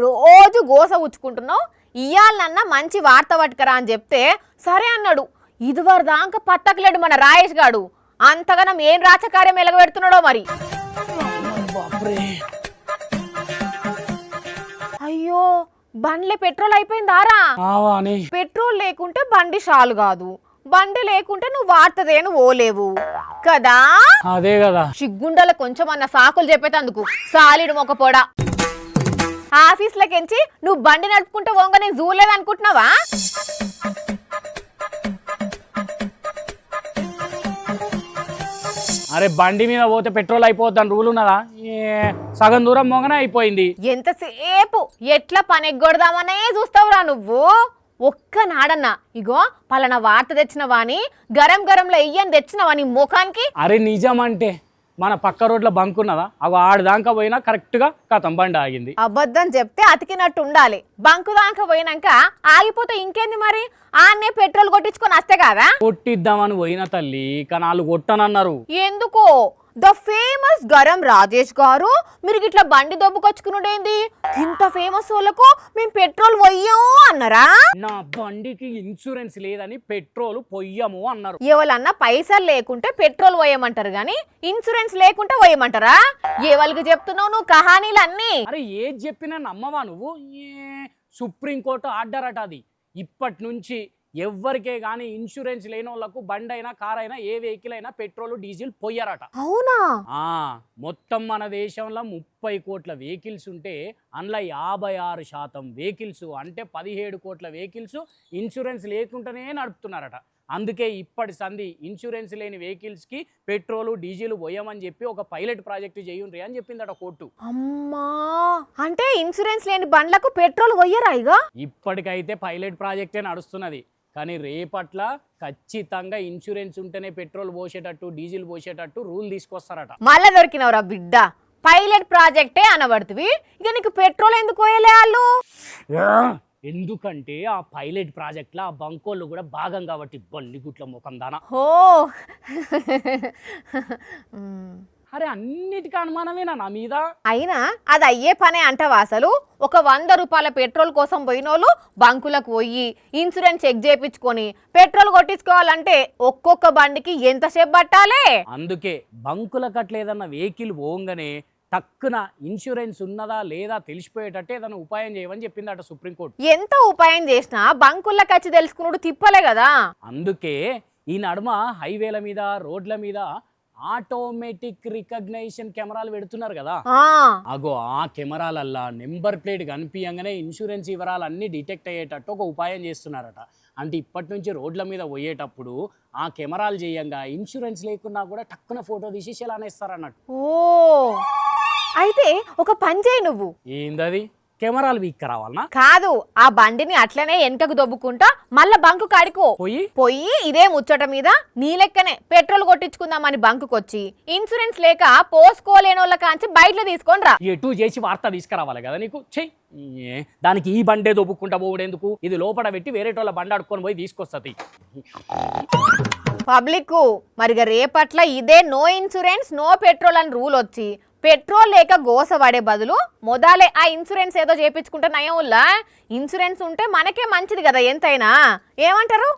రోజు గోస ఉచ్చుకుంటున్నావు. ఇయ్యాలన్నా మంచి వార్త పట్టుకరా అని చెప్తే సరే అన్నాడు. ఇదివరదాకా పత్తకలేడు మన రాయేష్ గాడు. అంతగానం ఏం రాచకార్యం ఎలగబెడుతున్నాడో మరి. అయ్యో బండ్లే పెట్రోల్ అయిపోయిందారా? పెట్రోల్ లేకుంటే బండి షాలు కాదు, బండి లేకుంటే నువ్వు వార్తదేను ఓలేవు కదా. అదే కదా సిగ్గుండల కొంచెం అన్న సాకులు చెప్పేటందుకు సాలిడు మొక్కపోడా. ఆఫీస్లకెంచి నువ్వు బండి నడుపుకుంటే ఓంగ నేను జూలేదు అనుకుంటున్నావా? అరే బండి మీద పోతే పెట్రోల్ అయిపోద్దని రూల్ ఉన్నదా? సగం దూరం మొగనే అయిపోయింది. ఎంతసేపు ఎట్లా పనెగ్గొడదామనే చూస్తావురా నువ్వు. ఒక్కనాడన్నా ఇగో పలానా వార్త తెచ్చినవాని గరం గరంలో ఎయ్యని తెచ్చినవాని ముఖానికి. అరే నిజం అంటే మన పక్క రోడ్ల బంక్ ఉన్నదా? అవి ఆడదాకా పోయినా కరెక్ట్ గా కథం బండి ఆగింది. అబద్ధం చెప్తే అతికినట్టు ఉండాలి. బంకు దాకా పోయినాక ఆగిపోతే ఇంకేంది మరి? ఆన్నే పెట్రోల్ కొట్టించుకొని వస్తే కదా. కొట్టిద్దామని పోయిన తల్లి కానీ వాళ్ళు కొట్టనన్నారు. ఎందుకో ద ఫేమస్ గరం రాజేష్ గారు మీరు ఇట్లా బండి దొబ్బుకొచ్చుకునుడేంది? ఇంత ఫేమస్ వాళ్ళకు మేము పెట్రోల్ పొయ్యము అన్నారా? నా బండికి ఇన్సూరెన్స్ లేదని పెట్రోల్ పొయ్యము అన్నారు. ఎవరన్నా పైసలు లేకుంటే పెట్రోల్ పోయమంటారు గాని ఇన్సూరెన్స్ లేకుంటే పోయమంటారా? ఎవరికి చెప్తున్నావు నువ్వు కహానీలు అన్ని? అరే ఏది చెప్పినా నమ్మవా నువ్వు? సుప్రీంకోర్టు ఆర్డర్ అట అది. ఇప్పటి నుంచి ఎవ్వరికే గానీ ఇన్సూరెన్స్ లేని వాళ్ళకు బండి అయినా కార్ అయినా ఏ వెహికల్ అయినా పెట్రోల్ డీజిల్ పోయారట. అవునా? మొత్తం మన దేశంలో 30 కోట్ల వెహికల్స్ ఉంటే అందులో 56% వెహికల్స్ అంటే 17 కోట్ల వెహికల్స్ ఇన్సూరెన్స్ లేకుండానే నడుపుతున్నారట. అందుకే ఇప్పటి సంధి ఇన్సూరెన్స్ లేని వెహికల్స్ కి పెట్రోల్ డీజిల్ పోయమని చెప్పి ఒక పైలట్ ప్రాజెక్టు చేయండి అని చెప్పిందట కోర్టు. అమ్మా, అంటే ఇన్సూరెన్స్ లేని బండ్లకు పెట్రోల్ పోయరా? ఇక ఇప్పటికైతే పైలట్ ప్రాజెక్టే నడుస్తున్నది. కానీ రేపట్ల ఖచ్చితంగా ఇన్సూరెన్స్ ఉంటేనే పెట్రోల్ పోసేటట్టు డీజిల్ పోసేటట్టు రూల్ తీసుకొస్తారట. మళ్ళా దొరికినవరా బిడ్డ, పైలట్ ప్రాజెక్టే అనబడుతుంది. ఇక నీకు పెట్రోల్ ఎందుకు పోయలే వాళ్ళు? ఎందుకంటే ఆ పైలట్ ప్రాజెక్ట్ లో ఆ బంకోళ్ళు కూడా భాగం కాబట్టి బల్లిగుట్ల ముఖం దానా. ఓ అరే అన్నిటికీ అనుమానమేనా నా మీద? అయినా అది అయ్యే పనే అంటావా? అసలు ఒక 100 రూపాయల పెట్రోల్ కోసం పోయినోళ్ళు బంకులకు పోయి ఇన్సూరెన్స్ చెక్ చేయించుకొని పెట్రోల్ కొట్టించుకోవాలంటే ఒక్కొక్క బండికి ఎంతసేపు పట్టాలే? అందుకే బంకులకు అట్లా ఏదన్నా వెహికల్ పోగానే టక్కున ఇన్సూరెన్స్ ఉన్నదా లేదా తెలిసిపోయేటట్టు ఏదైనా ఉపాయం చేయమని చెప్పిందట సుప్రీంకోర్టు. ఎంత ఉపాయం చేసినా బంకులకు వచ్చి తెలుసుకున్నాడు తిప్పలే కదా. అందుకే ఈ నడుమ హైవేల మీద రోడ్ల మీద ఆటోమేటిక్ రికగ్నైజేషన్ కెమెరాలు పెడుతున్నారు కదా. అగో ఆ కెమెరాలల్లా నెంబర్ ప్లేట్ కనిపించగానే ఇన్సూరెన్స్ వివరాలన్నీ డిటెక్ట్ అయ్యేటట్టు ఒక ఉపాయం చేస్తున్నారట. అంటే ఇప్పటి నుంచి రోడ్ల మీద పోయేటప్పుడు ఆ కెమెరాలు చేయంగా ఇన్సూరెన్స్ లేకున్నా కూడా టక్కున ఫోటో తీసి చెలానేస్తారన్నట్టు. ఓ అయితే ఒక పని చేయి నువ్వు. ఏందది? కెమెరాలు వీక్ రావాలనా? కాదు, ఆ బండిని అట్లనే వెనకకు దొబ్బుకుంటా మళ్ళా బంకు కాడికో పోయి ఇదే ముచ్చట మీద నీ లెక్కనే పెట్రోల్ కొట్టించుకుందామని బంకుకొచ్చి ఇన్సూరెన్స్ లేక పోసుకోలేని వాళ్ళ కాంచి బయటలో తీసుకొని రా. ఎటు చేసి వార్త తీసుకురావాలి కదా నీకు. చెయ్యి దానికి ఈ బండే దొబ్బుకుంటా పోవడేందుకు? ఇది లోపల పెట్టి వేరేటోళ్ళ బండి అడుక్కొని పోయి తీసుకొస్తుంది పబ్లిక్. మరిగా రేపట్ల ఇదే నో ఇన్సూరెన్స్ నో పెట్రోల్ అని రూల్ వచ్చి పెట్రోల్ లేక గోస పడే బదులు మొదలే ఆ ఇన్సూరెన్స్ ఏదో చేయించుకుంటే నయం వల్ల ఇన్సూరెన్స్ ఉంటే మనకే మంచిది కదా ఎంతైనా. ఏమంటారు?